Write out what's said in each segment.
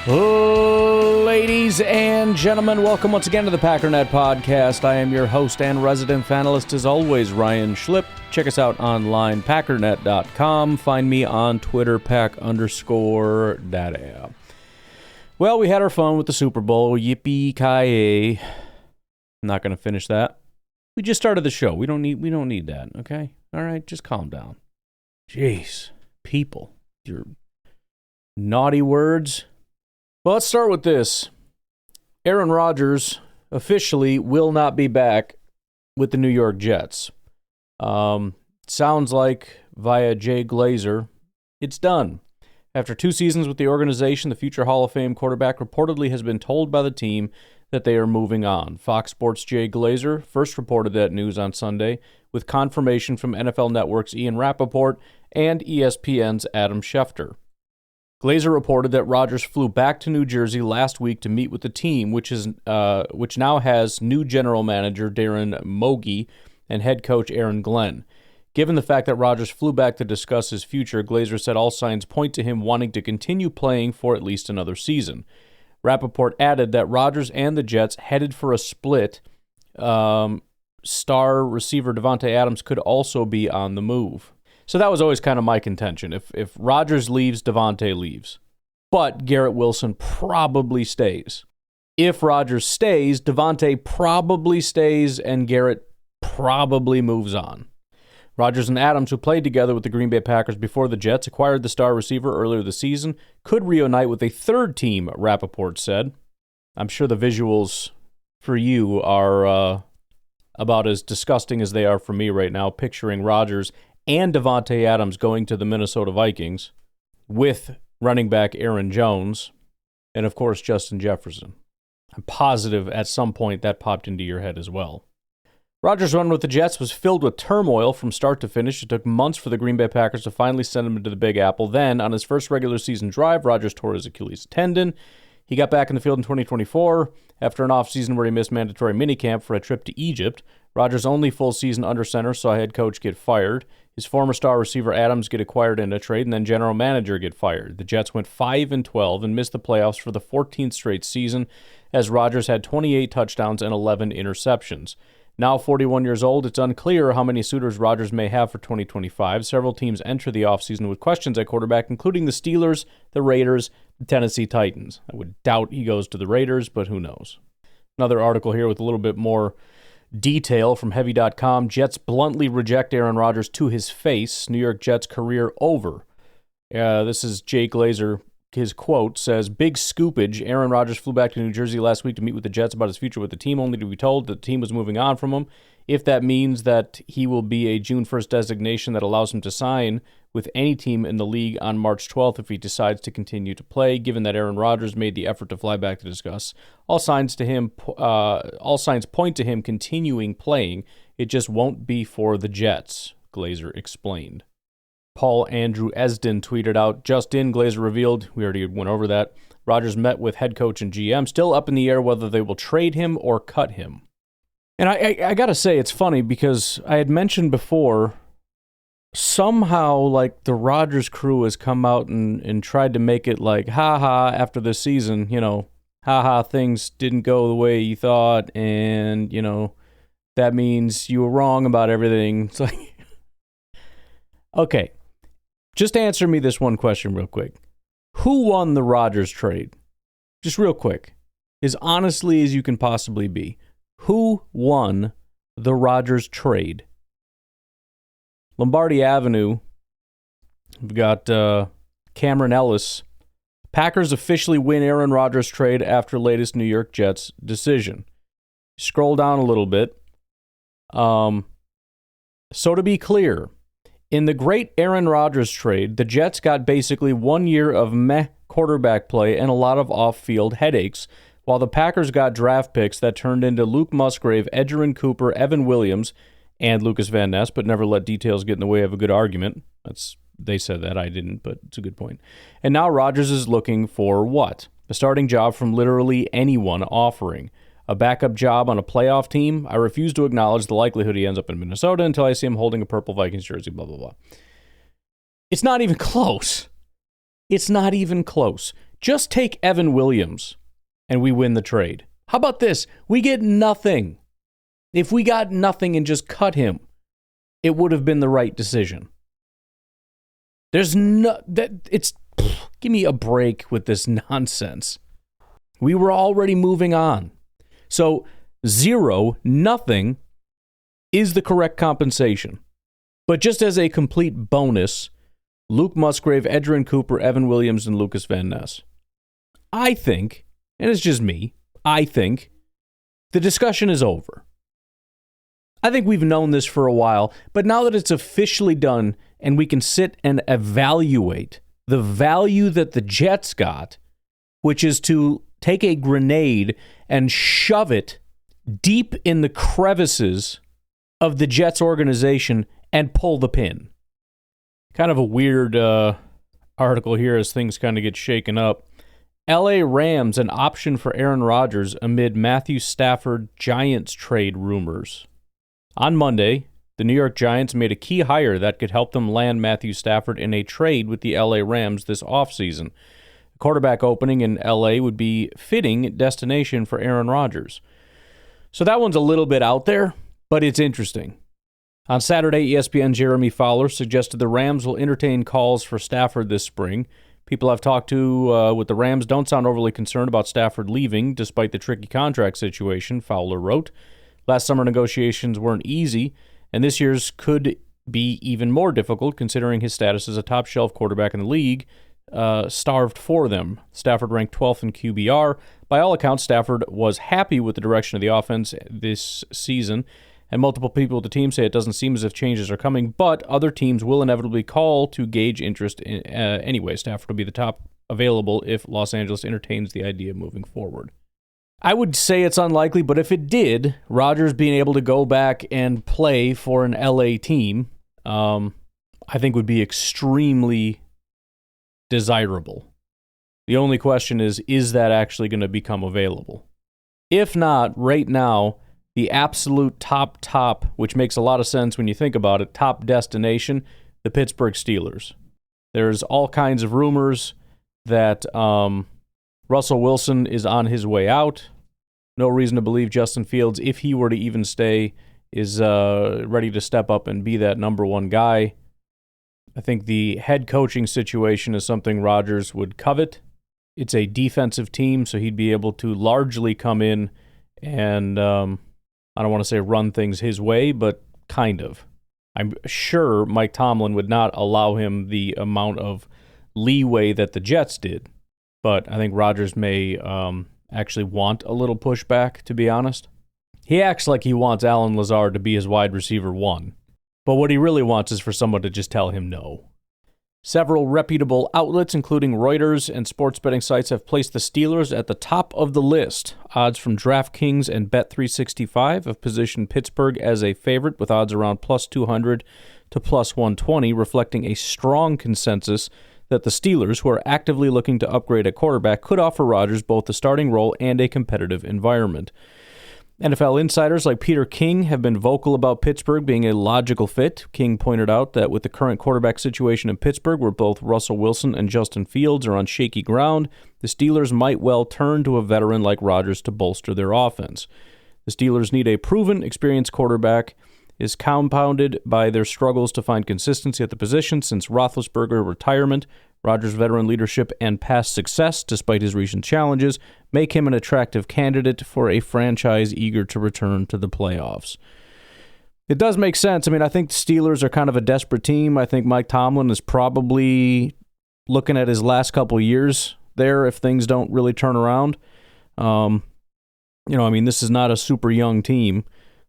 Ladies and gentlemen, welcome once again to the Packernet Podcast. I am your host and resident fanalist, as always, Ryan Schlip. Check us out online, packernet.com. Find me on Twitter, pack_data. Well, we had our fun with the Super Bowl. Yippee-ki-yay. I'm not going to finish that. We just started the show. We don't need that, okay? All right, just calm down. Jeez, people, your naughty words. Well, let's start with this. Aaron Rodgers officially will not be back with the New York Jets. Sounds like via Jay Glazer, it's done. After 2 seasons with the organization, the future Hall of Fame quarterback reportedly has been told by the team that they are moving on. Fox Sports' Jay Glazer first reported that news on Sunday, with confirmation from NFL Network's Ian Rappaport and ESPN's Adam Schefter. Glazer reported that Rodgers flew back to New Jersey last week to meet with the team, which now has new general manager Darren Mogi and head coach Aaron Glenn. Given the fact that Rodgers flew back to discuss his future, Glazer said all signs point to him wanting to continue playing for at least another season. Rappaport added that Rodgers and the Jets headed for a split. Star receiver Davante Adams could also be on the move. So that was always kind of my contention. If Rodgers leaves, Davante leaves. But Garrett Wilson probably stays. If Rodgers stays, Davante probably stays, and Garrett probably moves on. Rodgers and Adams, who played together with the Green Bay Packers before the Jets acquired the star receiver earlier this season, could reunite with a third team, Rappaport said. I'm sure the visuals for you are about as disgusting as they are for me right now, picturing Rodgers and Davante Adams going to the Minnesota Vikings with running back Aaron Jones and, of course, Justin Jefferson. I'm positive at some point that popped into your head as well. Rodgers' run with the Jets was filled with turmoil from start to finish. It took months for the Green Bay Packers to finally send him into the Big Apple. Then, on his first regular season drive, Rodgers tore his Achilles tendon. He got back in the field in 2024 after an offseason where he missed mandatory minicamp for a trip to Egypt. Rodgers' only full season under center saw head coach get fired. His former star receiver Adams get acquired in a trade, and then general manager get fired. The Jets went 5-12 and missed the playoffs for the 14th straight season, as Rodgers had 28 touchdowns and 11 interceptions. Now 41 years old, it's unclear how many suitors Rodgers may have for 2025. Several teams enter the offseason with questions at quarterback, including the Steelers, the Raiders, the Tennessee Titans. I would doubt he goes to the Raiders, but who knows. Another article here with a little bit more detail from Heavy.com. Jets bluntly reject Aaron Rodgers to his face. New York Jets career over. This is Jay Glazer. His quote says, "Big scoopage. Aaron Rodgers flew back to New Jersey last week to meet with the Jets about his future with the team, only to be told that the team was moving on from him. If that means that he will be a June 1st designation that allows him to sign with any team in the league on March 12th if he decides to continue to play, given that Aaron Rodgers made the effort to fly back to discuss. All signs point to him continuing playing. It just won't be for the Jets," Glazer explained. Paul Andrew Esden tweeted out, "Just in, Glazer revealed," we already went over that, "Rodgers met with head coach and GM, still up in the air whether they will trade him or cut him." And I got to say, it's funny because I had mentioned before, somehow like the Rodgers crew has come out and tried to make it like, ha-ha, after this season, ha-ha, things didn't go the way you thought, and, that means you were wrong about everything. It's like, okay. Just answer me this one question real quick. Who won the Rodgers trade? Just real quick. As honestly as you can possibly be. Who won the Rodgers trade? Lombardi Avenue. We've got Cameron Ellis. Packers officially win Aaron Rodgers trade after latest New York Jets decision. Scroll down a little bit. So to be clear, in the great Aaron Rodgers trade, the Jets got basically 1 year of meh quarterback play and a lot of off-field headaches, while the Packers got draft picks that turned into Luke Musgrave, Edgerrin Cooper, Evan Williams, and Lucas Van Ness, but never let details get in the way of a good argument. They said that, I didn't, but it's a good point. And now Rodgers is looking for what? A starting job from literally anyone offering. A backup job on a playoff team? I refuse to acknowledge the likelihood he ends up in Minnesota until I see him holding a purple Vikings jersey, blah, blah, blah. It's not even close. It's not even close. Just take Evan Williams and we win the trade. How about this? We get nothing. If we got nothing and just cut him, it would have been the right decision. Give me a break with this nonsense. We were already moving on. So 0, nothing is the correct compensation. But just as a complete bonus, Luke Musgrave, Edgerrin Cooper, Evan Williams, and Lucas Van Ness. I think, and it's just me, I think the discussion is over. I think we've known this for a while, but now that it's officially done and we can sit and evaluate the value that the Jets got, which is to take a grenade and shove it deep in the crevices of the Jets organization and pull the pin. Kind of a weird article here as things kind of get shaken up. LA Rams an option for Aaron Rodgers amid Matthew Stafford Giants trade rumors. On Monday, the New York Giants made a key hire that could help them land Matthew Stafford in a trade with the LA Rams this offseason. The quarterback opening in LA would be fitting destination for Aaron Rodgers. So that one's a little bit out there, but it's interesting. On Saturday, ESPN Jeremy Fowler suggested the Rams will entertain calls for Stafford this spring. People I've talked to with the Rams don't sound overly concerned about Stafford leaving, despite the tricky contract situation, Fowler wrote. Last summer negotiations weren't easy, and this year's could be even more difficult considering his status as a top-shelf quarterback in the league starved for them. Stafford ranked 12th in QBR. By all accounts, Stafford was happy with the direction of the offense this season, and multiple people at the team say it doesn't seem as if changes are coming, but other teams will inevitably call to gauge interest in, anyway. Stafford will be the top available if Los Angeles entertains the idea moving forward. I would say it's unlikely, but if it did, Rodgers being able to go back and play for an LA team, I think would be extremely desirable. The only question is that actually going to become available? If not, right now, the absolute top, which makes a lot of sense when you think about it, top destination, the Pittsburgh Steelers. There's all kinds of rumors that Russell Wilson is on his way out. No reason to believe Justin Fields, if he were to even stay, is ready to step up and be that number one guy. I think the head coaching situation is something Rodgers would covet. It's a defensive team, so he'd be able to largely come in and, I don't want to say run things his way, but kind of. I'm sure Mike Tomlin would not allow him the amount of leeway that the Jets did, but I think Rodgers may actually want a little pushback, to be honest. He acts like he wants Allen Lazard to be his wide receiver 1, but what he really wants is for someone to just tell him no. Several reputable outlets, including Reuters and sports betting sites, have placed the Steelers at the top of the list. Odds from DraftKings and Bet365 have positioned Pittsburgh as a favorite with odds around plus 200 to plus 120, reflecting a strong consensus that the Steelers, who are actively looking to upgrade at quarterback, could offer Rodgers both the starting role and a competitive environment. NFL insiders like Peter King have been vocal about Pittsburgh being a logical fit. King pointed out that with the current quarterback situation in Pittsburgh, where both Russell Wilson and Justin Fields are on shaky ground, the Steelers might well turn to a veteran like Rodgers to bolster their offense. The Steelers need a proven, experienced quarterback, is compounded by their struggles to find consistency at the position since Roethlisberger's retirement. Rodgers' veteran leadership and past success, despite his recent challenges, make him an attractive candidate for a franchise eager to return to the playoffs. It does make sense. I mean, I think the Steelers are kind of a desperate team. I think Mike Tomlin is probably looking at his last couple years there if things don't really turn around. This is not a super young team.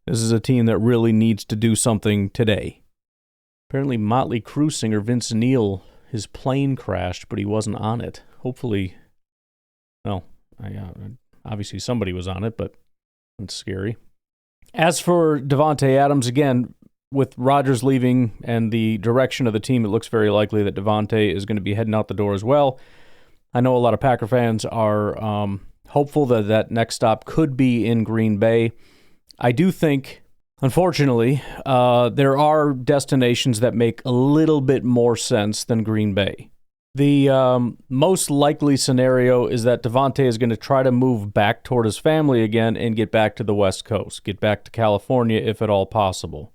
This is a team that really needs to do something today. Apparently, Motley Crue singer Vince Neil, his plane crashed, but he wasn't on it. Hopefully, obviously somebody was on it, but it's scary. As for Davante Adams, again, with Rodgers leaving and the direction of the team, it looks very likely that Davante is going to be heading out the door as well. I know a lot of Packer fans are hopeful that that next stop could be in Green Bay. I do think, unfortunately, there are destinations that make a little bit more sense than Green Bay. The most likely scenario is that Davante is going to try to move back toward his family again and get back to the West Coast, get back to California if at all possible.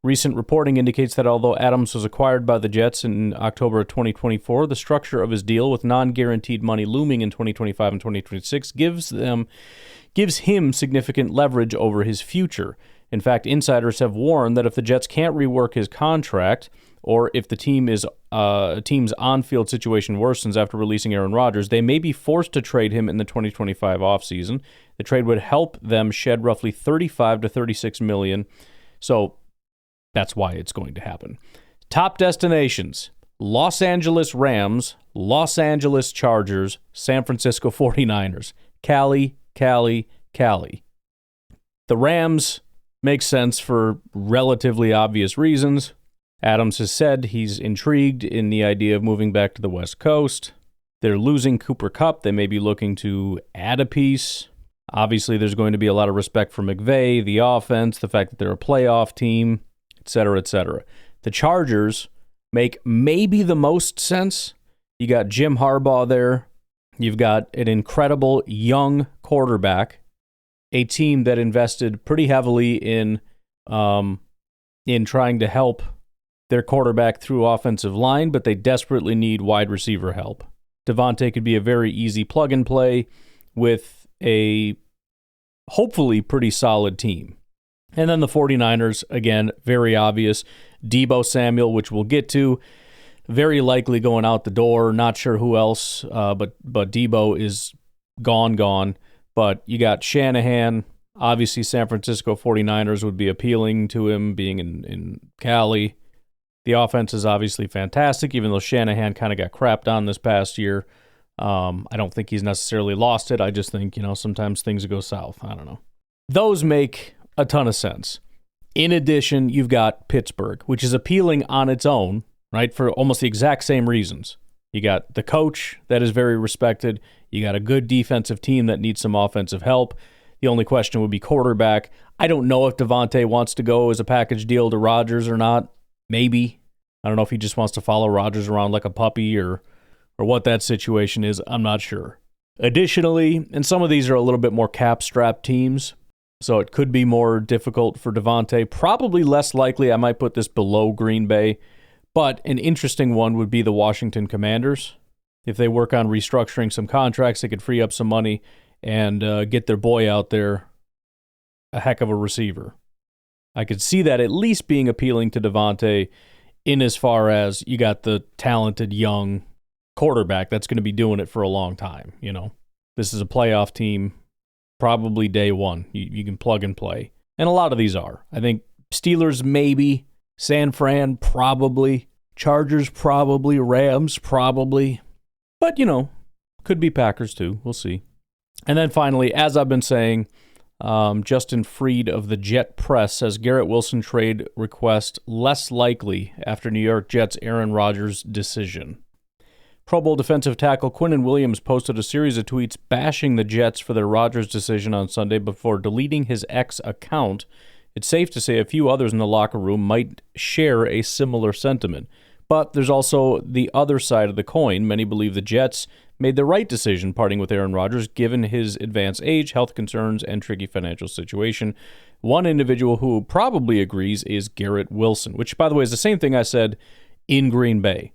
Recent reporting indicates that although Adams was acquired by the Jets in October of 2024, the structure of his deal with non-guaranteed money looming in 2025 and 2026 gives him significant leverage over his future. In fact, insiders have warned that if the Jets can't rework his contract, or if the team's on-field situation worsens after releasing Aaron Rodgers, they may be forced to trade him in the 2025 offseason. The trade would help them shed roughly $35 to $36 million. So that's why it's going to happen. Top destinations: Los Angeles Rams, Los Angeles Chargers, San Francisco 49ers. Cali. The Rams make sense for relatively obvious reasons. Adams has said he's intrigued in the idea of moving back to the West Coast. They're losing Cooper Kupp. They may be looking to add a piece. Obviously, there's going to be a lot of respect for McVay, the offense, the fact that they're a playoff team, etc., etc. The Chargers make maybe the most sense. You got Jim Harbaugh there. You've got an incredible young quarterback, a team that invested pretty heavily in trying to help their quarterback through offensive line, but they desperately need wide receiver help. Davante could be a very easy plug and play with a hopefully pretty solid team. And then the 49ers, again, very obvious. Deebo Samuel, which we'll get to, very likely going out the door. Not sure who else, but Deebo is gone. But you got Shanahan. Obviously, San Francisco 49ers would be appealing to him being in Cali. The offense is obviously fantastic, even though Shanahan kind of got crapped on this past year. I don't think he's necessarily lost it. I just think, sometimes things go south. I don't know. Those make a ton of sense. In addition, you've got Pittsburgh, which is appealing on its own, right, for almost the exact same reasons. You got the coach that is very respected. You got a good defensive team that needs some offensive help. The only question would be quarterback. I don't know if Davante wants to go as a package deal to Rodgers or not. Maybe. I don't know if he just wants to follow Rodgers around like a puppy or what that situation is. I'm not sure. Additionally, and some of these are a little bit more cap-strapped teams, so it could be more difficult for Davante. Probably less likely. I might put this below Green Bay, but an interesting one would be the Washington Commanders. If they work on restructuring some contracts, they could free up some money and get their boy out there, a heck of a receiver. I could see that at least being appealing to Davante in as far as you got the talented young quarterback that's going to be doing it for a long time. This is a playoff team, probably day one. You can plug and play. And a lot of these are. I think Steelers maybe, San Fran probably, Chargers probably, Rams probably. But, could be Packers too. We'll see. And then finally, as I've been saying, Justin Freed of the Jet Press says Garrett Wilson trade request less likely after New York Jets' Aaron Rodgers decision. Pro Bowl defensive tackle Quinnen Williams posted a series of tweets bashing the Jets for their Rodgers decision on Sunday before deleting his X account. It's safe to say a few others in the locker room might share a similar sentiment. But there's also the other side of the coin. Many believe the Jets made the right decision parting with Aaron Rodgers given his advanced age, health concerns, and tricky financial situation. One individual who probably agrees is Garrett Wilson, which, by the way, is the same thing I said in Green Bay.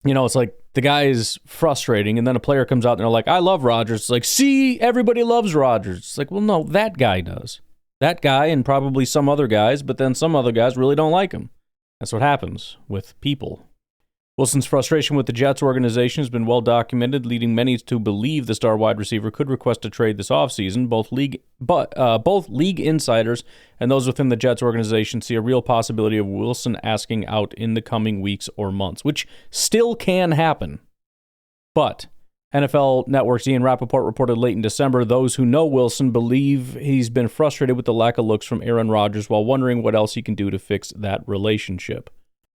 It's like the guy is frustrating, and then a player comes out and they're like, I love Rodgers. It's like, see, everybody loves Rodgers. It's like, well, no, that guy does. That guy and probably some other guys, but then some other guys really don't like him. That's what happens with people. Wilson's frustration with the Jets organization has been well documented, leading many to believe the star wide receiver could request a trade this offseason. Both league insiders and those within the Jets organization see a real possibility of Wilson asking out in the coming weeks or months, which still can happen. But NFL Network's Ian Rappaport reported late in December, those who know Wilson believe he's been frustrated with the lack of looks from Aaron Rodgers while wondering what else he can do to fix that relationship.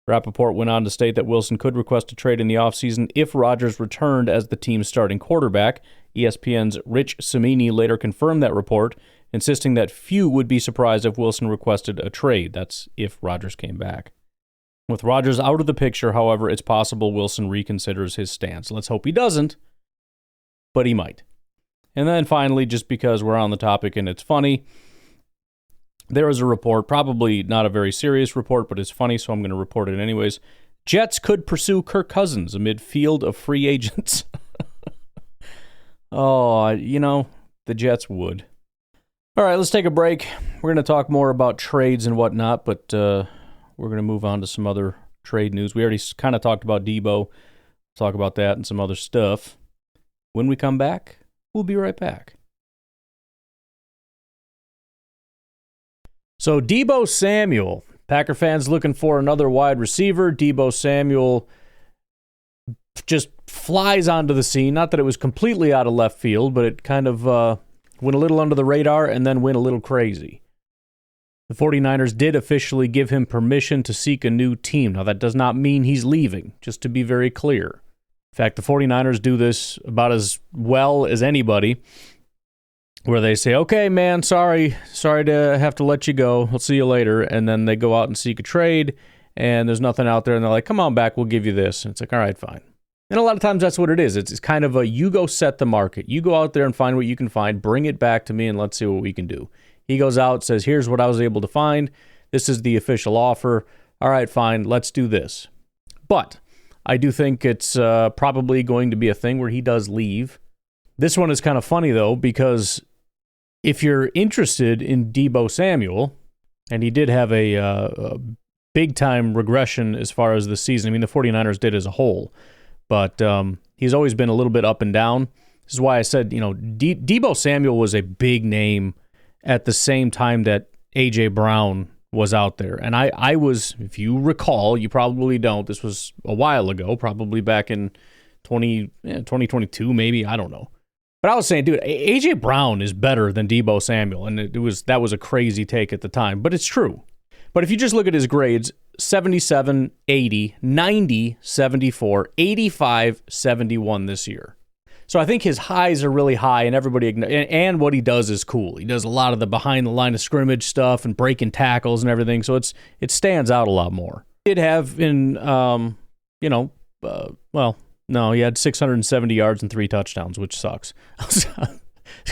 Rappaport went on to state that Wilson could request a trade in the offseason if Rodgers returned as the team's starting quarterback. ESPN's Rich Cimini later confirmed that report, insisting that few would be surprised if Wilson requested a trade. That's if Rodgers came back. With Rodgers out of the picture, however, it's possible Wilson reconsiders his stance. Let's hope he doesn't, but he might. And then finally, just because we're on the topic and it's funny, there is a report, probably not a very serious report, but it's funny, so I'm going to report it anyways. Jets could pursue Kirk Cousins amid field of free agents. Oh, the Jets would. All right, let's take a break. We're going to talk more about trades and whatnot, but we're going to move on to some other trade news. We already kind of talked about Debo. Talk about that and some other stuff. When we come back, we'll be right back. So Debo Samuel, Packer fans looking for another wide receiver. Debo Samuel just flies onto the scene. Not that it was completely out of left field, but it kind of went a little under the radar and then went a little crazy. The 49ers did officially give him permission to seek a new team. Now, that does not mean he's leaving, just to be very clear. In fact, the 49ers do this about as well as anybody, where they say, okay, man, sorry to have to let you go. We'll see you later. And then they go out and seek a trade, and there's nothing out there, and they're like, come on back, we'll give you this. And it's like, all right, fine. And a lot of times that's what it is. It's kind of a, you go set the market. You go out there and find what you can find, bring it back to me, and let's see what we can do. He goes out, says, here's what I was able to find. This is the official offer. All right, fine, let's do this. But I do think it's probably going to be a thing where he does leave. This one is kind of funny, though, because if you're interested in Debo Samuel, and he did have a big-time regression as far as the season. I mean, the 49ers did as a whole. But he's always been a little bit up and down. This is why I said, Debo Samuel was a big name at the same time that A.J. Brown was out there. And I was, if you recall, you probably don't, this was a while ago, probably back in 2022 maybe, I don't know. But I was saying, dude, A.J. Brown is better than Debo Samuel. And that was a crazy take at the time, but it's true. But if you just look at his grades, 77, 80, 90, 74, 85, 71 this year. So I think his highs are really high, and and what he does is cool. He does a lot of the behind the line of scrimmage stuff and breaking tackles and everything, so it stands out a lot more. He did have no, he had 670 yards and 3 touchdowns, which sucks. I was going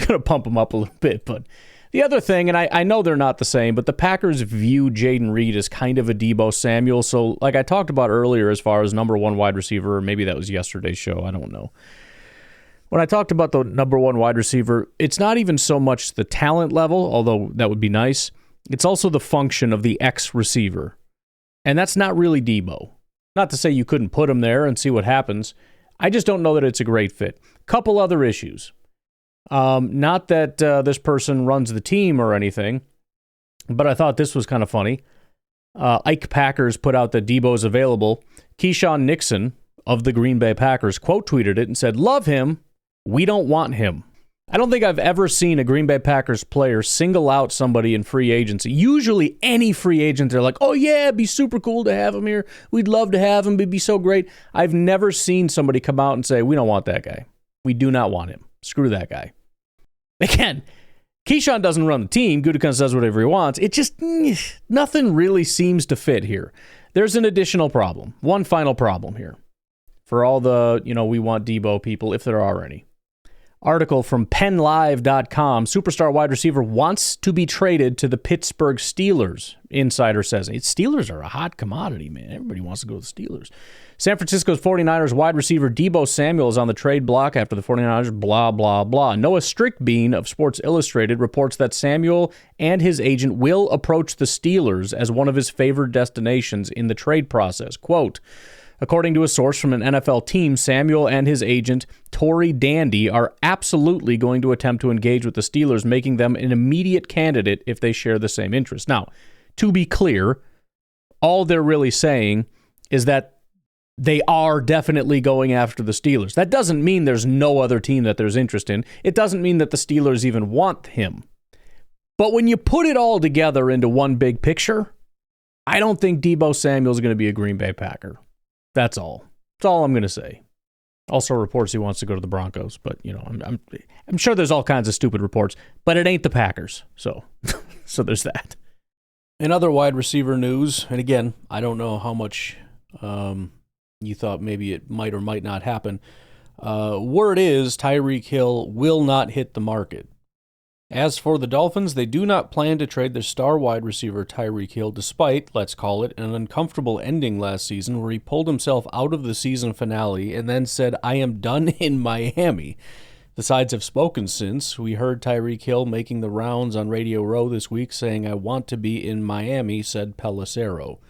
to pump him up a little bit, but the other thing, and I know they're not the same, but the Packers view Jaden Reed as kind of a Debo Samuel. So like I talked about earlier as far as number one wide receiver, or maybe that was yesterday's show, I don't know. When I talked about the number one wide receiver, it's not even so much the talent level, although that would be nice. It's also the function of the X receiver. And that's not really Debo. Not to say you couldn't put him there and see what happens. I just don't know that it's a great fit. Couple other issues. Not that this person runs the team or anything, but I thought this was kind of funny. Ike Packers put out that Debo's available. Keyshawn Nixon of the Green Bay Packers quote tweeted it and said, "Love him. We don't want him." I don't think I've ever seen a Green Bay Packers player single out somebody in free agency. Usually any free agent, they're like, oh yeah, it'd be super cool to have him here. We'd love to have him. It'd be so great. I've never seen somebody come out and say, we don't want that guy. We do not want him. Screw that guy. Again, Keyshawn doesn't run the team. Gutekunst does whatever he wants. It just, nothing really seems to fit here. There's an additional problem. One final problem here. For all the, we want Debo people, if there are any. Article from PennLive.com. Superstar wide receiver wants to be traded to the Pittsburgh Steelers, insider says. Steelers are a hot commodity, man. Everybody wants to go to the Steelers. San Francisco's 49ers wide receiver Debo Samuel is on the trade block after the 49ers blah, blah, blah. Noah Strickbean of Sports Illustrated reports that Samuel and his agent will approach the Steelers as one of his favored destinations in the trade process. Quote, according to a source from an NFL team, Samuel and his agent, Torrey Dandy, are absolutely going to attempt to engage with the Steelers, making them an immediate candidate if they share the same interests. Now, to be clear, all they're really saying is that they are definitely going after the Steelers. That doesn't mean there's no other team that there's interest in. It doesn't mean that the Steelers even want him. But when you put it all together into one big picture, I don't think Debo Samuel is going to be a Green Bay Packer. That's all. That's all I'm going to say. Also reports he wants to go to the Broncos, but I'm sure there's all kinds of stupid reports, but it ain't the Packers. So there's that. In other wide receiver news, and again, I don't know how much you thought maybe it might or might not happen. Word is Tyreek Hill will not hit the market. As for the Dolphins, they do not plan to trade their star wide receiver Tyreek Hill, despite, let's call it, an uncomfortable ending last season where he pulled himself out of the season finale and then said, "I am done in Miami." The sides have spoken since. We heard Tyreek Hill making the rounds on Radio Row this week saying, "I want to be in Miami," said Pelissero.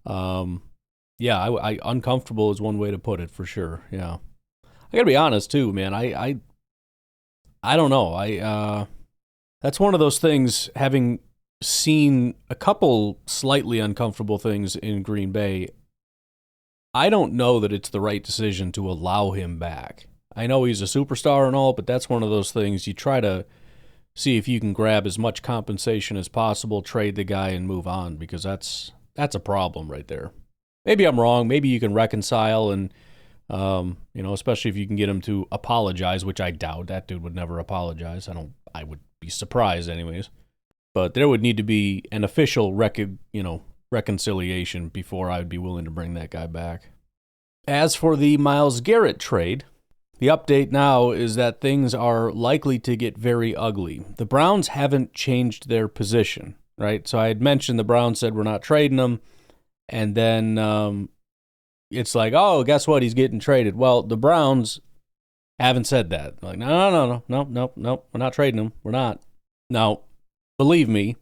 I uncomfortable is one way to put it for sure. Yeah. I gotta be honest too, man. I don't know. That's one of those things, having seen a couple slightly uncomfortable things in Green Bay, I don't know that it's the right decision to allow him back. I know he's a superstar and all, but that's one of those things you try to see if you can grab as much compensation as possible, trade the guy, and move on, because that's a problem right there. Maybe I'm wrong. Maybe you can reconcile and, especially if you can get him to apologize, which I doubt. That dude would never apologize. I would be surprised anyways. But there would need to be an official reconciliation before I would be willing to bring that guy back. As for the Myles Garrett trade, the update now is that things are likely to get very ugly. The Browns haven't changed their position, right? So I had mentioned the Browns said we're not trading him, and then it's like, oh, guess what? He's getting traded. Well, the Browns haven't said that. Like, no, we're not trading him. We're not. Now, believe me,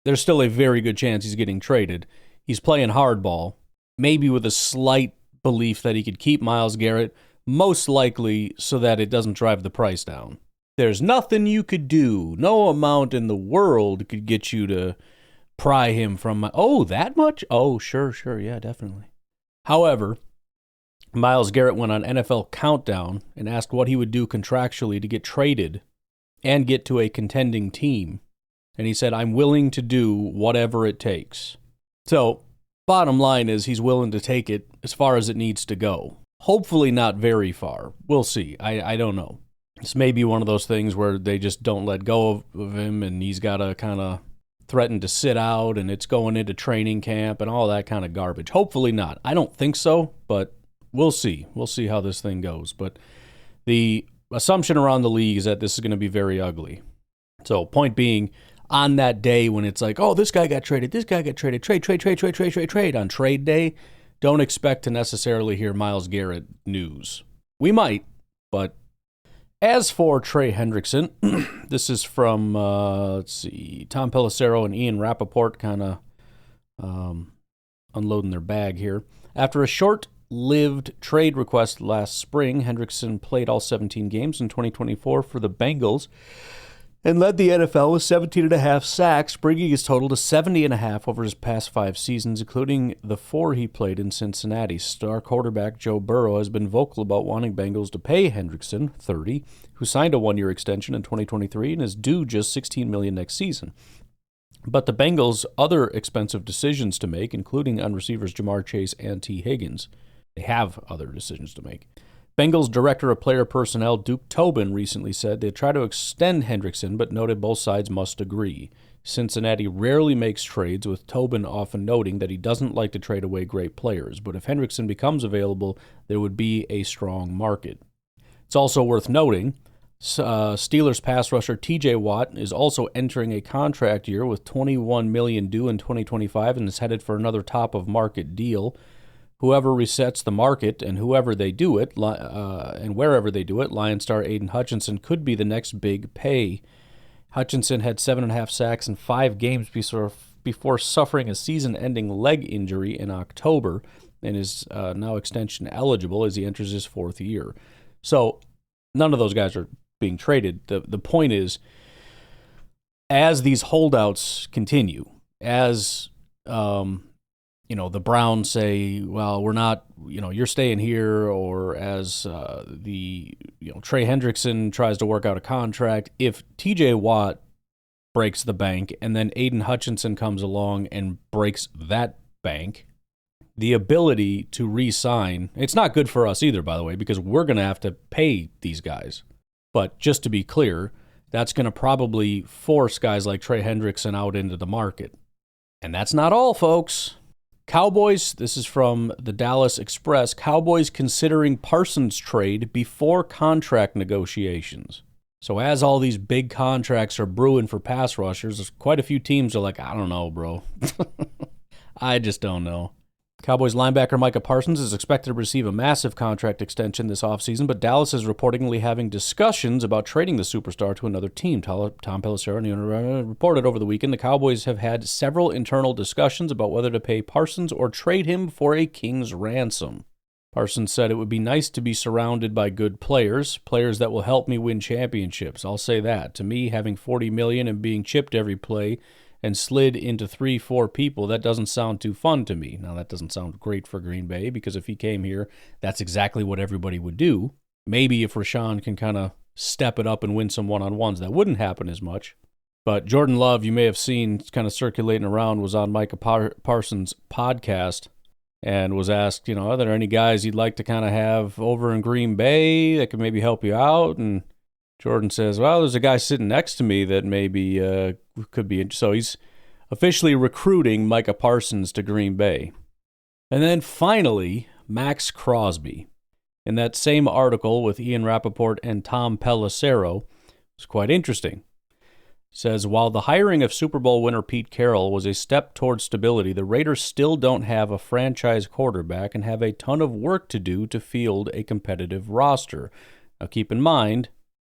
there's still a very good chance he's getting traded. He's playing hardball, maybe with a slight belief that he could keep Myles Garrett, most likely so that it doesn't drive the price down. There's nothing you could do. No amount in the world could get you to pry him from, that much? Oh, sure, yeah, definitely. However, Myles Garrett went on NFL Countdown and asked what he would do contractually to get traded and get to a contending team. And he said, "I'm willing to do whatever it takes." So, bottom line is he's willing to take it as far as it needs to go. Hopefully not very far. We'll see. I don't know. This may be one of those things where they just don't let go of him and he's got to kind of threaten to sit out and it's going into training camp and all that kind of garbage. Hopefully not. I don't think so, but we'll see. We'll see how this thing goes. But the assumption around the league is that this is going to be very ugly. So, point being, on that day when it's like, oh, this guy got traded, trade on trade day, don't expect to necessarily hear Myles Garrett news. We might, but as for Trey Hendrickson, this is from, Tom Pelissero and Ian Rappaport kind of unloading their bag here. After a short-lived trade request last spring, Hendrickson played all 17 games in 2024 for the Bengals and led the NFL with 17.5 sacks, bringing his total to 70.5 over his past 5 seasons, including the 4 he played in Cincinnati. Star quarterback Joe Burrow has been vocal about wanting Bengals to pay Hendrickson, 30, who signed a 1-year extension in 2023 and is due just $16 million next season. But the Bengals' other expensive decisions to make, including on receivers Jamar Chase and T. Higgins, they have other decisions to make. Bengals Director of Player Personnel Duke Tobin recently said they'd try to extend Hendrickson, but noted both sides must agree. Cincinnati rarely makes trades, with Tobin often noting that he doesn't like to trade away great players, but if Hendrickson becomes available, there would be a strong market. It's also worth noting, Steelers pass rusher T.J. Watt is also entering a contract year with $21 million due in 2025 and is headed for another top-of-market deal. Whoever resets the market and whoever they do it, and wherever they do it, Lion star Aiden Hutchinson could be the next big pay. Hutchinson had 7.5 sacks in 5 games before suffering a season-ending leg injury in October and is now extension eligible as he enters his 4th year. So none of those guys are being traded. The point is, as these holdouts continue, as the Browns say, well, we're not, you're staying here, or as Trey Hendrickson tries to work out a contract, if TJ Watt breaks the bank and then Aiden Hutchinson comes along and breaks that bank, the ability to re-sign, it's not good for us either, by the way, because we're going to have to pay these guys. But just to be clear, that's going to probably force guys like Trey Hendrickson out into the market. And that's not all, folks. Cowboys, this is from the Dallas Express, Cowboys considering Parsons trade before contract negotiations. So as all these big contracts are brewing for pass rushers, there's quite a few teams are like, I don't know, bro. I just don't know. Cowboys linebacker Micah Parsons is expected to receive a massive contract extension this offseason, but Dallas is reportedly having discussions about trading the superstar to another team. Tom Pelissero reported over the weekend the Cowboys have had several internal discussions about whether to pay Parsons or trade him for a king's ransom. Parsons said it would be nice to be surrounded by good players that will help me win championships. I'll say that. To me, having $40 million and being chipped every play and slid into 3-4 people, that doesn't sound too fun to me. Now, that doesn't sound great for Green Bay because if he came here, that's exactly what everybody would do. Maybe if Rashawn can kind of step it up and win some one-on-ones, that wouldn't happen as much. But Jordan Love, you may have seen kind of circulating around, was on Micah Parsons' podcast and was asked, are there any guys you'd like to kind of have over in Green Bay that could maybe help you out? And Jordan says, well, there's a guy sitting next to me that maybe could be. So he's officially recruiting Micah Parsons to Green Bay. And then finally, Max Crosby. In that same article with Ian Rappaport and Tom Pelissero, it's quite interesting. It says, while the hiring of Super Bowl winner Pete Carroll was a step towards stability, the Raiders still don't have a franchise quarterback and have a ton of work to do to field a competitive roster. Now keep in mind,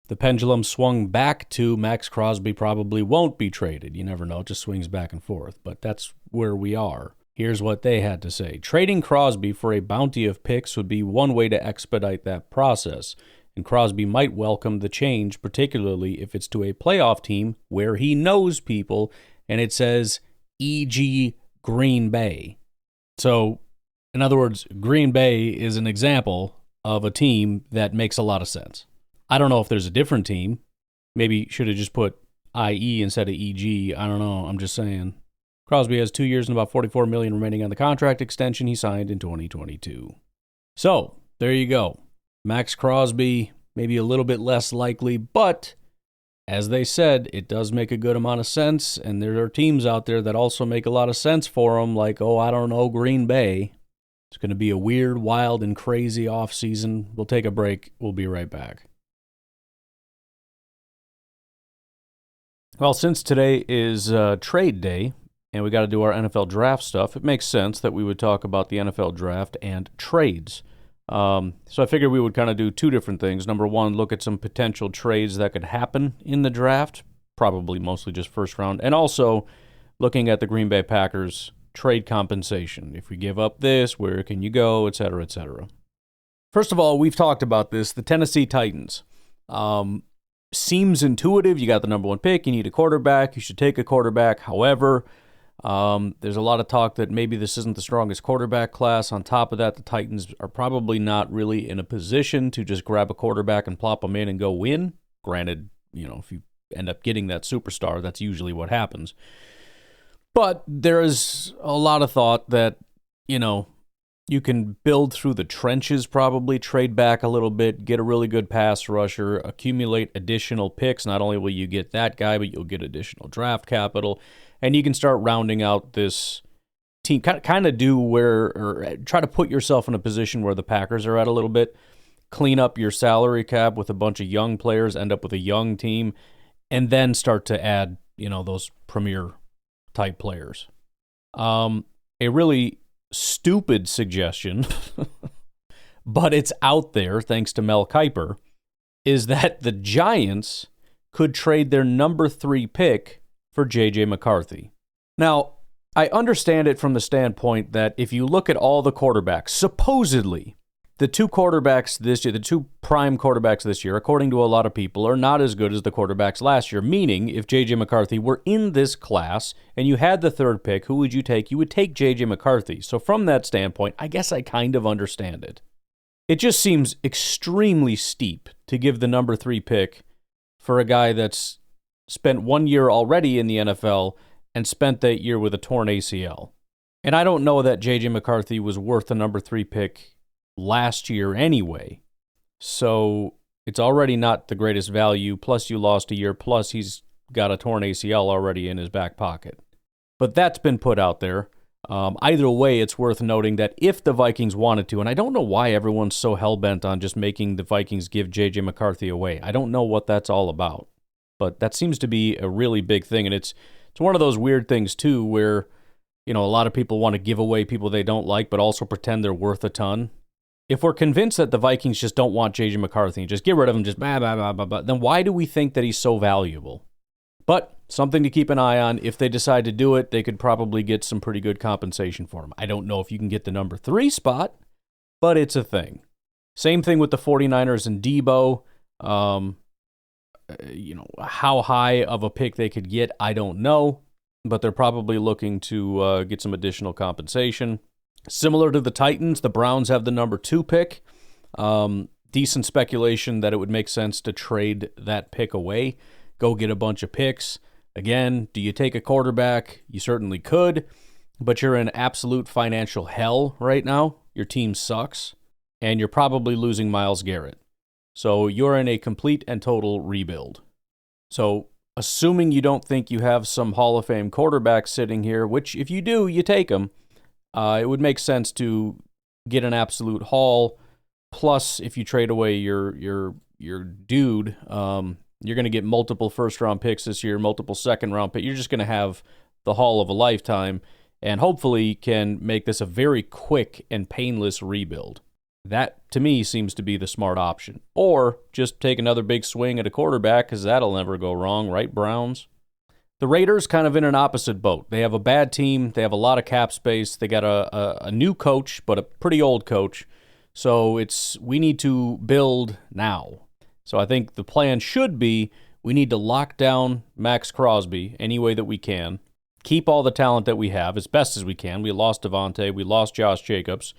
the pendulum swung back to Max Crosby probably won't be traded. You never know, it just swings back and forth. But that's where we are. Here's what they had to say. Trading Crosby for a bounty of picks would be one way to expedite that process. And Crosby might welcome the change, particularly if it's to a playoff team where he knows people, and it says, e.g. Green Bay. So, in other words, Green Bay is an example of a team that makes a lot of sense. I don't know if there's a different team. Maybe should have just put IE instead of EG. I don't know. I'm just saying. Crosby has 2 years and about $44 million remaining on the contract extension he signed in 2022. So, there you go. Max Crosby, maybe a little bit less likely, but as they said, it does make a good amount of sense, and there are teams out there that also make a lot of sense for them, like, Green Bay. It's going to be a weird, wild, and crazy offseason. We'll take a break. We'll be right back. Well, since today is trade day, and we got to do our NFL draft stuff, it makes sense that we would talk about the NFL draft and trades. So I figured we would kind of do two different things. Number one, look at some potential trades that could happen in the draft, probably mostly just first round, and also looking at the Green Bay Packers trade compensation. If we give up this, where can you go, et cetera, et cetera. First of all, we've talked about this, the Tennessee Titans. Seems intuitive. You got the number one pick. You need a quarterback. You should take a quarterback. However, there's a lot of talk that maybe this isn't the strongest quarterback class. On top of that, the Titans are probably not really in a position to just grab a quarterback and plop them in and go win. Granted, if you end up getting that superstar, that's usually what happens. But there is a lot of thought that, you can build through the trenches probably, trade back a little bit, get a really good pass rusher, accumulate additional picks. Not only will you get that guy, but you'll get additional draft capital. And you can start rounding out this team, kind of try to put yourself in a position where the Packers are at a little bit, clean up your salary cap with a bunch of young players, end up with a young team, and then start to add, those premier type players. A really stupid suggestion, but it's out there thanks to Mel Kiper, is that the Giants could trade their number 3 pick for J.J. McCarthy. Now, I understand it from the standpoint that if you look at all the quarterbacks, supposedly the two quarterbacks this year, the two prime quarterbacks this year, according to a lot of people, are not as good as the quarterbacks last year, meaning if J.J. McCarthy were in this class and you had the 3rd pick, who would you take? You would take J.J. McCarthy. So from that standpoint, I guess I kind of understand it. It just seems extremely steep to give the number 3 pick for a guy that's spent 1 year already in the NFL and spent that year with a torn ACL. And I don't know that J.J. McCarthy was worth the number 3 pick last year anyway. So it's already not the greatest value, plus you lost a year, plus he's got a torn ACL already in his back pocket. But that's been put out there. Either way, it's worth noting that if the Vikings wanted to, and I don't know why everyone's so hell-bent on just making the Vikings give J.J. McCarthy away. I don't know what that's all about. But that seems to be a really big thing, and it's one of those weird things, too, where, a lot of people want to give away people they don't like, but also pretend they're worth a ton. If we're convinced that the Vikings just don't want J.J. McCarthy and just get rid of him, just blah, blah, blah, blah, blah, then why do we think that he's so valuable? But something to keep an eye on. If they decide to do it, they could probably get some pretty good compensation for him. I don't know if you can get the number 3 spot, but it's a thing. Same thing with the 49ers and Debo. How high of a pick they could get, I don't know, but they're probably looking to get some additional compensation. Similar to the Titans, the Browns have the number 2 pick. Decent speculation that it would make sense to trade that pick away, go get a bunch of picks. Again, do you take a quarterback? You certainly could, but you're in absolute financial hell right now. Your team sucks, and you're probably losing Myles Garrett. So you're in a complete and total rebuild. So assuming you don't think you have some Hall of Fame quarterback sitting here, which if you do, you take them, it would make sense to get an absolute haul. Plus, if you trade away your dude, you're going to get multiple first-round picks this year, multiple second-round picks. You're just going to have the haul of a lifetime, and hopefully can make this a very quick and painless rebuild. That, to me, seems to be the smart option. Or just take another big swing at a quarterback, because that'll never go wrong, right, Browns? The Raiders kind of in an opposite boat. They have a bad team. They have a lot of cap space. They got a new coach, but a pretty old coach. So we need to build now. So I think the plan should be we need to lock down Max Crosby any way that we can, keep all the talent that we have as best as we can. We lost Davante. We lost Josh Jacobs.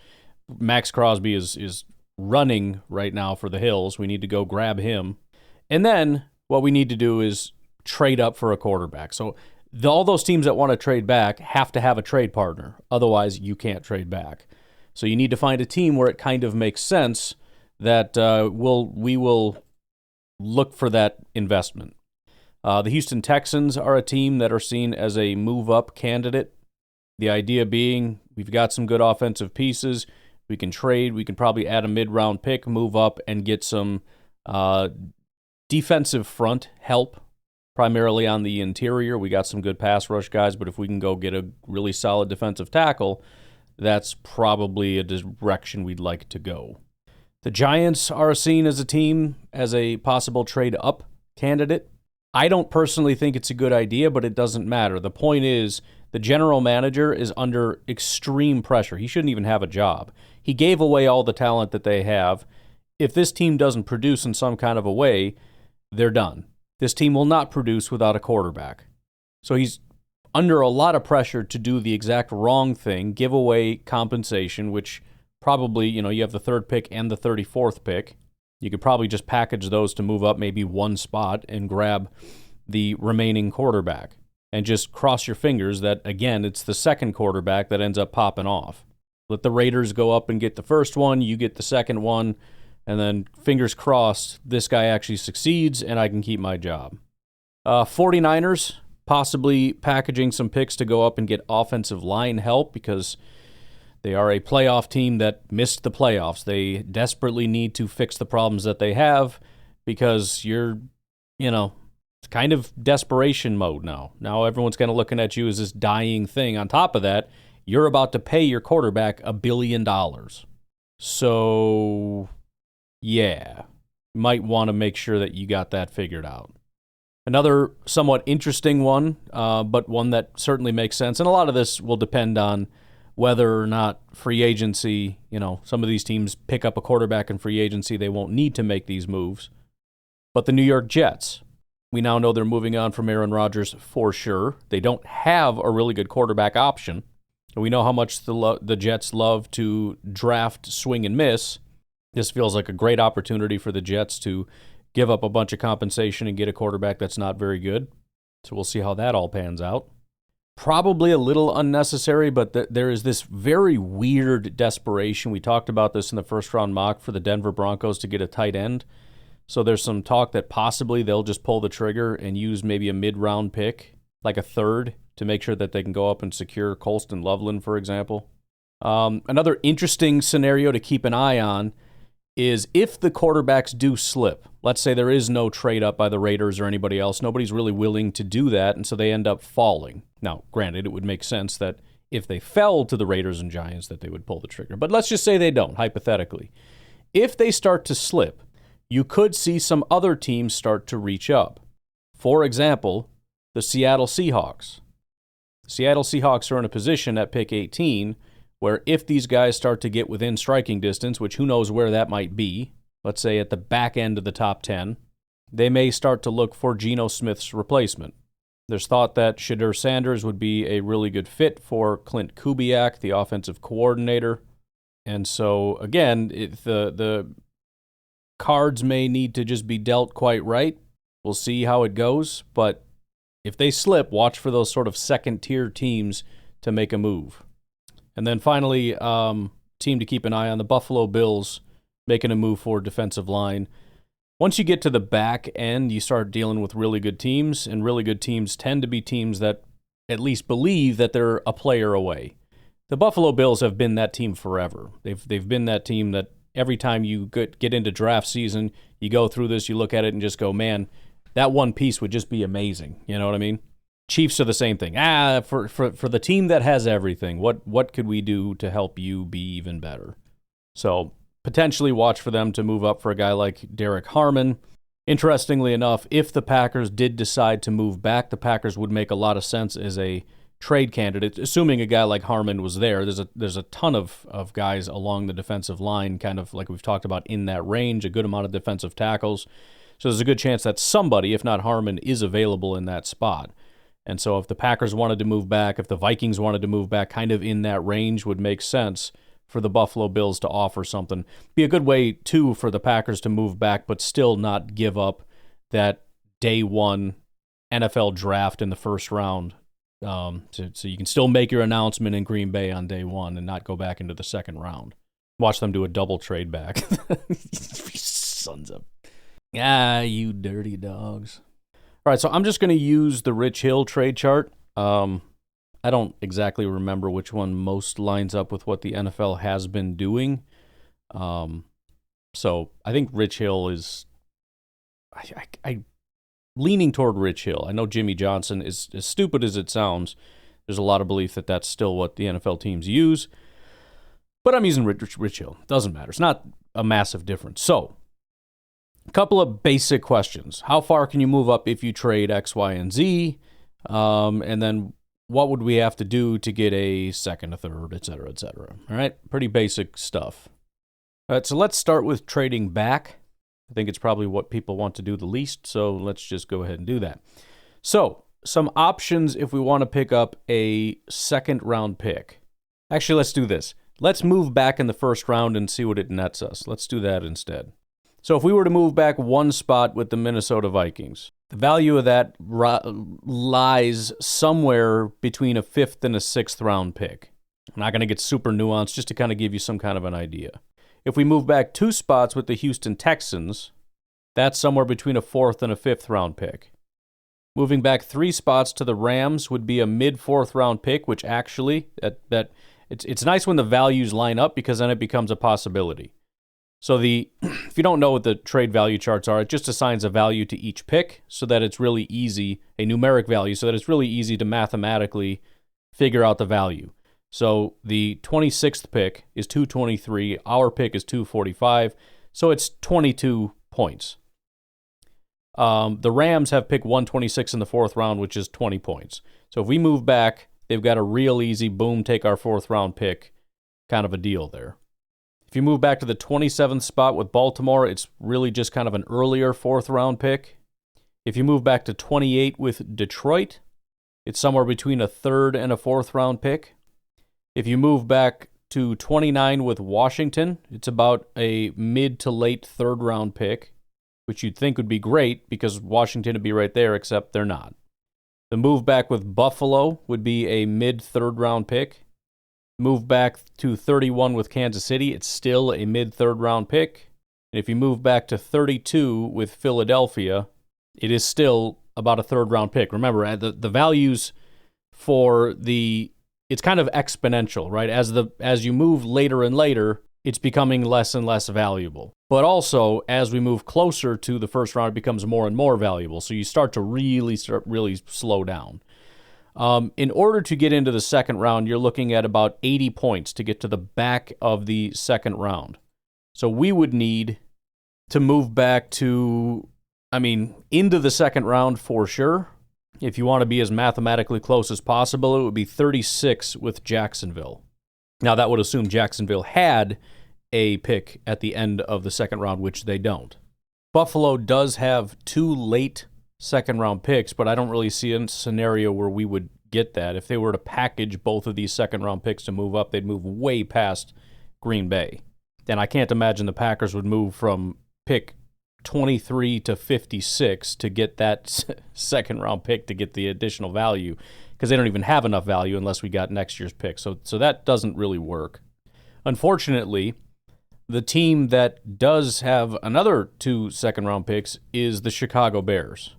Max Crosby is running right now for the hills. We need to go grab him. And then what we need to do is trade up for a quarterback. So all those teams that want to trade back have to have a trade partner. Otherwise, you can't trade back. So you need to find a team where it kind of makes sense that we will look for that investment. The Houston Texans are a team that are seen as a move-up candidate. The idea being we've got some good offensive pieces. We can trade. We can probably add a mid-round pick, move up, and get some defensive front help, primarily on the interior. We got some good pass rush guys, but if we can go get a really solid defensive tackle, that's probably a direction we'd like to go. The Giants are seen as a team as a possible trade-up candidate. I don't personally think it's a good idea, but it doesn't matter. The point is, the general manager is under extreme pressure. He shouldn't even have a job. He gave away all the talent that they have. If this team doesn't produce in some kind of a way, they're done. This team will not produce without a quarterback. So he's under a lot of pressure to do the exact wrong thing, give away compensation, which probably, you have the 3rd pick and the 34th pick. You could probably just package those to move up maybe one spot and grab the remaining quarterback. And just cross your fingers that, again, it's the second quarterback that ends up popping off. Let the Raiders go up and get the first one, you get the second one, and then fingers crossed this guy actually succeeds and I can keep my job. 49ers, possibly packaging some picks to go up and get offensive line help because they are a playoff team that missed the playoffs. They desperately need to fix the problems that they have because it's kind of desperation mode now. Now everyone's kind of looking at you as this dying thing. On top of that, you're about to pay your quarterback $1 billion. So, yeah, might want to make sure that you got that figured out. Another somewhat interesting one, but one that certainly makes sense, and a lot of this will depend on whether or not free agency, some of these teams pick up a quarterback in free agency, they won't need to make these moves. But the New York Jets, we now know they're moving on from Aaron Rodgers for sure. They don't have a really good quarterback option. We know how much the Jets love to draft, swing, and miss. This feels like a great opportunity for the Jets to give up a bunch of compensation and get a quarterback that's not very good. So we'll see how that all pans out. Probably a little unnecessary, but there is this very weird desperation. We talked about this in the first-round mock for the Denver Broncos to get a tight end. So there's some talk that possibly they'll just pull the trigger and use maybe a mid-round pick, like a 3rd, to make sure that they can go up and secure Colston Loveland, for example. Another interesting scenario to keep an eye on is if the quarterbacks do slip. Let's say there is no trade up by the Raiders or anybody else. Nobody's really willing to do that, and so they end up falling. Now, granted, it would make sense that if they fell to the Raiders and Giants that they would pull the trigger. But let's just say they don't, hypothetically. If they start to slip, you could see some other teams start to reach up. For example, the Seattle Seahawks. The Seattle Seahawks are in a position at pick 18 where if these guys start to get within striking distance, which who knows where that might be, let's say at the back end of the top 10, they may start to look for Geno Smith's replacement. There's thought that Shedeur Sanders would be a really good fit for Clint Kubiak, the offensive coordinator. And so, again, the cards may need to just be dealt quite right. We'll see how it goes. But if they slip, watch for those sort of second-tier teams to make a move. And then finally, team to keep an eye on, the Buffalo Bills making a move for defensive line. Once you get to the back end, you start dealing with really good teams, and really good teams tend to be teams that at least believe that they're a player away. The Buffalo Bills have been that team forever. They've been that team that every time you get into draft season, you go through this, you look at it and just go, man, that one piece would just be amazing. You know what I mean? Chiefs are the same thing. For the team that has everything, what could we do to help you be even better? So potentially watch for them to move up for a guy like Derek Harmon. Interestingly enough, if the Packers did decide to move back, the Packers would make a lot of sense as a trade candidate, assuming a guy like Harmon was there. There's a ton of guys along the defensive line, kind of like we've talked about in that range, a good amount of defensive tackles. So there's a good chance that somebody, if not Harmon, is available in that spot. And so if the Packers wanted to move back, if the Vikings wanted to move back, kind of in that range would make sense for the Buffalo Bills to offer something. Be a good way, too, for the Packers to move back, but still not give up that day one NFL draft in the first round. So you can still make your announcement in Green Bay on day one and not go back into the second round. Watch them do a double trade back. Sons of... you dirty dogs. All right, so I'm just going to use the Rich Hill trade chart. I don't exactly remember which one most lines up with what the NFL has been doing. So I think Rich Hill is... I leaning toward Rich Hill. I know Jimmy Johnson is as stupid as it sounds. There's a lot of belief that that's still what the NFL teams use. But I'm using Rich Hill. Doesn't matter. It's not a massive difference. So, a couple of basic questions. How far can you move up if you trade X, Y, and Z? And then what would we have to do to get a second, a third, et cetera, et cetera? All right? Pretty basic stuff. All right, so let's start with trading back. I think it's probably what people want to do the least, so let's just go ahead and do that. So, some options if we want to pick up a second-round pick. Actually, let's do this. Let's move back in the first round and see what it nets us. Let's do that instead. So, if we were to move back one spot with the Minnesota Vikings, the value of that lies somewhere between a 5th and a 6th round pick. I'm not going to get super nuanced, just to kind of give you some kind of an idea. If we move back 2 spots with the Houston Texans, that's somewhere between a 4th and a 5th round pick. Moving back 3 spots to the Rams would be a mid-4th round pick, which actually, it's nice when the values line up because then it becomes a possibility. So if you don't know what the trade value charts are, it just assigns a value to each pick so that it's really easy, a numeric value, so that it's really easy to mathematically figure out the value. So the 26th pick is 223. Our pick is 245. So it's 22 points. The Rams have pick 126 in the 4th round, which is 20 points. So if we move back, they've got a real easy, boom, take our 4th round pick kind of a deal there. If you move back to the 27th spot with Baltimore, it's really just kind of an earlier 4th round pick. If you move back to 28 with Detroit, it's somewhere between a 3rd and a 4th round pick. If you move back to 29 with Washington, it's about a mid to late 3rd round pick, which you'd think would be great because Washington would be right there, except they're not. The move back with Buffalo would be a mid 3rd round pick. Move back to 31 with Kansas City, it's still a mid 3rd round pick. And if you move back to 32 with Philadelphia, it is still about a 3rd round pick. Remember, the values it's kind of exponential, right? As you move later and later, it's becoming less and less valuable. But also, as we move closer to the first round, it becomes more and more valuable. So you start to really slow down. In order to get into the second round, you're looking at about 80 points to get to the back of the second round. So we would need to move back to, into the second round for sure. If you want to be as mathematically close as possible, it would be 36 with Jacksonville. Now, that would assume Jacksonville had a pick at the end of the second round, which they don't. Buffalo does have 2 late second-round picks, but I don't really see a scenario where we would get that. If they were to package both of these second-round picks to move up, they'd move way past Green Bay. And I can't imagine the Packers would move from pick 23 to 56 to get that second-round pick to get the additional value, because they don't even have enough value unless we got next year's pick. So that doesn't really work. Unfortunately, the team that does have another 2 second-round picks is the Chicago Bears.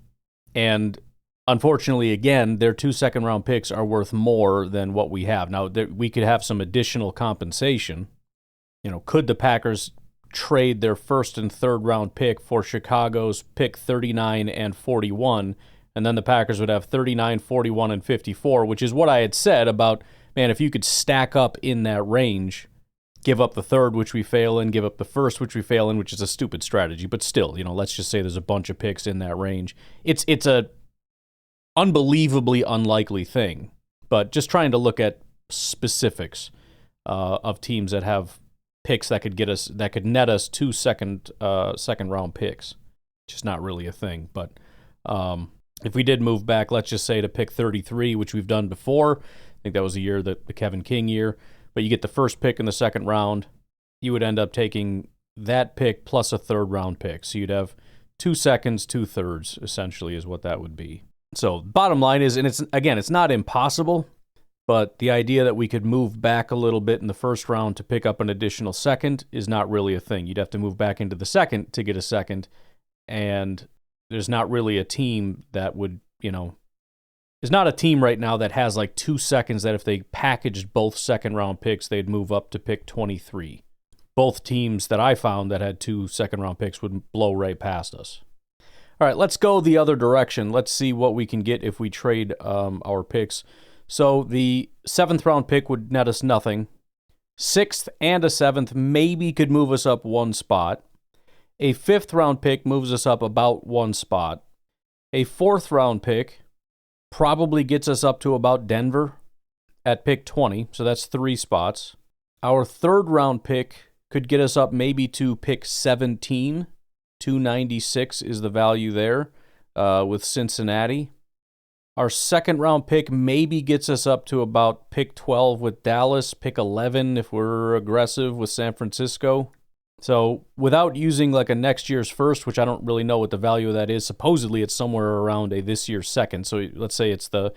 And unfortunately, again, their 2 second-round picks are worth more than what we have. Now, we could have some additional compensation. Could the Packers trade their first and third-round pick for Chicago's pick 39 and 41, and then the Packers would have 39, 41, and 54, which is what I had said about, man, if you could stack up in that range, give up the third, which we fail in, give up the first, which we fail in, which is a stupid strategy. But still, let's just say there's a bunch of picks in that range. It's a unbelievably unlikely thing. But just trying to look at specifics of teams that have picks that could net us 2 second round picks. Just not really a thing. But if we did move back, let's just say to pick 33, which we've done before. I think that was the Kevin King year. But you get the first pick in the second round, you would end up taking that pick plus a third-round pick. So you'd have 2 seconds, 2 thirds, essentially, is what that would be. So bottom line is, and it's not impossible, but the idea that we could move back a little bit in the first round to pick up an additional second is not really a thing. You'd have to move back into the second to get a second, and there's not really a team that would, there's not a team right now that has like 2 seconds that if they packaged both second-round picks, they'd move up to pick 23. Both teams that I found that had 2 second-round picks would blow right past us. All right, let's go the other direction. Let's see what we can get if we trade our picks. So the 7th-round pick would net us nothing. 6th and a 7th maybe could move us up 1 spot. A 5th-round pick moves us up about 1 spot. A 4th-round pick probably gets us up to about Denver at pick 20, so that's 3 spots. Our 3rd-round pick could get us up maybe to pick 17. 296 is the value there with Cincinnati. Our 2nd-round pick maybe gets us up to about pick 12 with Dallas, pick 11 if we're aggressive with San Francisco. So without using like a next year's first, which I don't really know what the value of that is, supposedly it's somewhere around a this year's second. So let's say it's the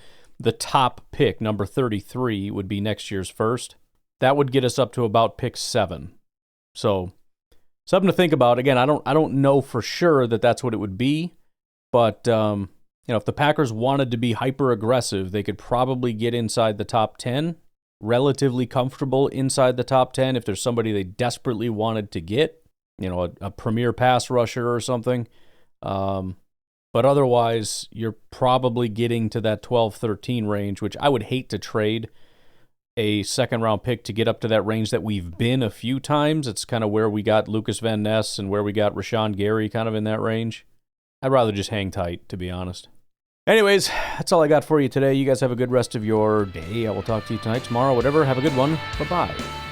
top pick, number 33, would be next year's first. That would get us up to about pick 7. So something to think about. Again, I don't know for sure that that's what it would be, but if the Packers wanted to be hyper aggressive, they could probably get inside the top 10. Relatively comfortable inside the top 10 if there's somebody they desperately wanted to get, a premier pass rusher or something. But otherwise, you're probably getting to that 12-13 range, which I would hate to trade a 2nd-round pick to get up to that range that we've been a few times. It's kind of where we got Lucas Van Ness and where we got Rashawn Gary kind of in that range. I'd rather just hang tight, to be honest. Anyways, that's all I got for you today. You guys have a good rest of your day. I will talk to you tonight, tomorrow, whatever. Have a good one. Bye-bye.